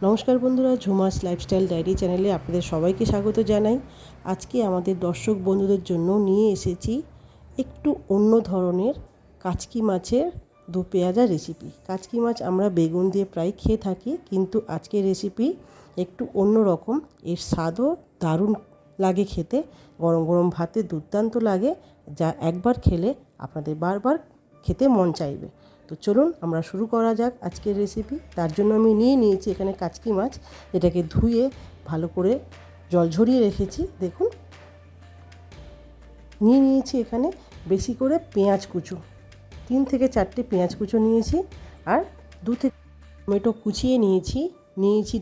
নমস্কার বন্ধুরা, Jhuma's lifestyle diary চ্যানেলে আপনাদের সবাইকে স্বাগত জানাই। আজকে আমাদের দর্শক বন্ধুদের জন্য নিয়ে এসেছি একটু অন্য ধরনের কাচকি মাছের দু পেঁয়াজা রেসিপি। কাচকি মাছ আমরা বেগুন দিয়ে প্রায় খেয়ে থাকি, কিন্তু আজকের রেসিপি একটু অন্য রকম। এর স্বাদও দারুণ লাগে খেতে, গরম গরম ভাতে দুর্দান্ত লাগে, যা একবার খেলে আপনাদের বারবার খেতে মন চাইবে। তো চলুন আমরা শুরু করা যাক আজকের রেসিপি। তার জন্য আমি নিয়েছি এখানে কাচকি মাছ, এটাকে ধুয়ে ভালো করে জল ঝরিয়ে রেখেছি। দেখুন, নিয়েছি এখানে বেশি করে পেঁয়াজ কুচো, 3 থেকে 4টে পেঁয়াজ কুচো নিয়েছি, আর 2 থেকে টমেটো কুচিয়ে নিয়েছি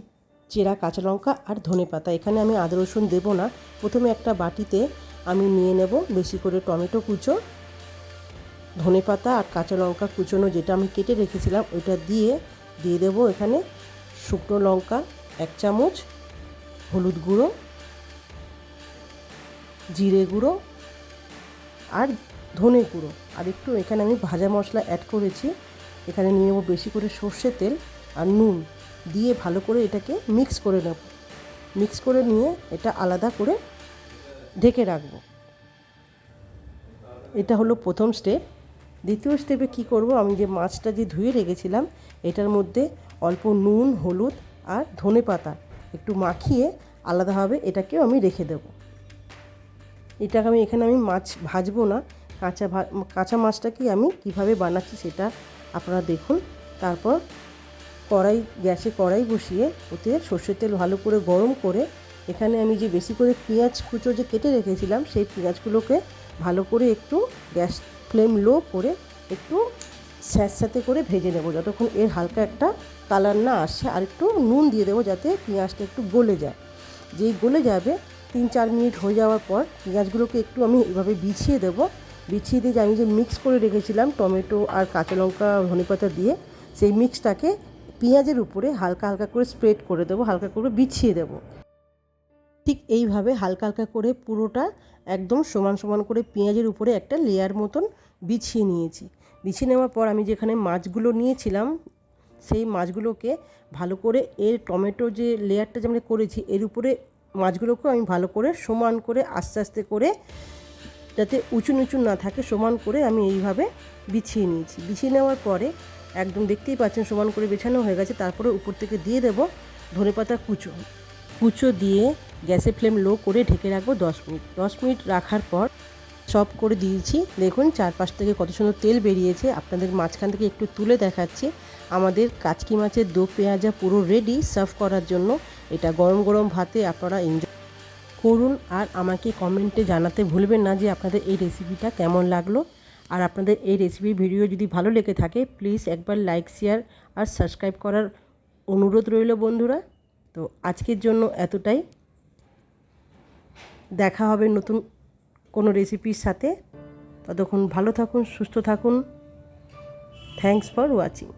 চেরা কাঁচা লঙ্কা আর ধনেপাতা। এখানে আমি আদা রসুন দেবো না। প্রথমে একটা বাটিতে আমি নিয়ে নেব বেশি করে টমেটো কুচো, ধনেপাতা আর কাঁচা লঙ্কা কুচোনো যেটা আমি কেটে রেখেছিলাম ওইটা দিয়ে দেবো এখানে শুকনো লঙ্কা 1 চামচ, হলুদ গুঁড়ো, জিরে গুঁড়ো আর ধনে গুঁড়ো, আর একটু এখানে আমি ভাজা মশলা অ্যাড করেছি। এখানে নিয়ে নেবো বেশি করে সর্ষের তেল আর নুন দিয়ে ভালো করে এটাকে মিক্স করে নেব। মিক্স করে নিয়ে এটা আলাদা করে ঢেকে রাখবো। এটা হলো প্রথম স্টেপ। দ্বিতীয় স্টেপে কি করব, আমি যে মাছটা যে ধুয়ে রেখেছিলাম এটার মধ্যে অল্প নুন, হলুদ আর ধনেপাতা একটু মাখিয়ে আলাদাভাবে এটাকেও আমি রেখে দেব। এটাকে এখানে আমি মাছ ভাজবো না, কাঁচা মাছটাকে আমি কিভাবে বানাচ্ছি সেটা আপনারা দেখুন। তারপর গ্যাসে কড়াই বসিয়ে ওতে সর্ষের তেল ভালো করে গরম করে এখানে আমি যে বেশি করে পেঁয়াজ কুচো যে কেটে রেখেছিলাম সেই পেঁয়াজগুলোকে ভালো করে একটু গ্যাস ফ্লেম লো করে একটু স্যাঁতস্যাঁতে করে ভেজে নেব, যতক্ষণ এর হালকা একটা কালার না আসে। আর একটু নুন দিয়ে দেবো যাতে পেঁয়াজটা একটু গলে যায়। যেই গলে যাবে 3-4 মিনিট হয়ে যাওয়ার পর পেঁয়াজগুলোকে একটু আমি এভাবে বিছিয়ে দেবো। বিছিয়ে দিয়ে আমি যে মিক্স করে রেখেছিলাম টমেটো আর কাঁচা লঙ্কা ধনেপাতা দিয়ে, সেই মিক্সটাকে পেঁয়াজের উপরে হালকা হালকা করে স্প্রেড করে দেবো, হালকা করে বিছিয়ে দেবো। ঠিক এইভাবে হালকা হালকা করে পুরোটা একদম সমান সমান করে পেঁয়াজের উপরে একটা লেয়ার মতন বিছিয়ে নিয়েছি। বিছিয়ে নেওয়ার পর আমি যেখানে মাছগুলো নিয়েছিলাম সেই মাছগুলোকে ভালো করে এর টমেটো যে লেয়ারটা যে আমরা করেছি এর উপরে মাছগুলোকে আমি ভালো করে সমান করে আস্তে আস্তে করে, যাতে উঁচু নিচু না থাকে, সমান করে আমি এইভাবে বিছিয়ে নিয়েছি। বিছিয়ে নেওয়ার পরে একদম দেখতেই পাচ্ছেন সমান করে বেছানো হয়ে গেছে। তারপরে উপর থেকে দিয়ে দেবো ধনেপাতা কুচো দিয়ে গ্যাসের ফ্লেম লো করে ঢেকে রাখবো 10 মিনিট। 10 মিনিট রাখার পর সব করে দিয়েছি। দেখুন চারপাশ থেকে কত সুন্দর তেল বেরিয়েছে। আপনাদের মাঝখান থেকে একটু তুলে দেখাচ্ছি। আমাদের কাচকি মাছের দো পেঁয়াজা পুরো রেডি সার্ভ করার জন্য। এটা গরম গরম ভাতে আপনারা এনজয় করুন, আর আমাকে কমেন্টে জানাতে ভুলবেন না যে আপনাদের এই রেসিপিটা কেমন লাগলো। আর আপনাদের এই রেসিপি ভিডিও যদি ভালো লেগে থাকে প্লিজ একবার লাইক, শেয়ার আর সাবস্ক্রাইব করার অনুরোধ রইল বন্ধুরা। তো আজকের জন্য এতটাই। দেখা হবে নতুন কোনো রেসিপির সাথে। ততক্ষণ ভালো থাকুন, সুস্থ থাকুন। Thanks for watching.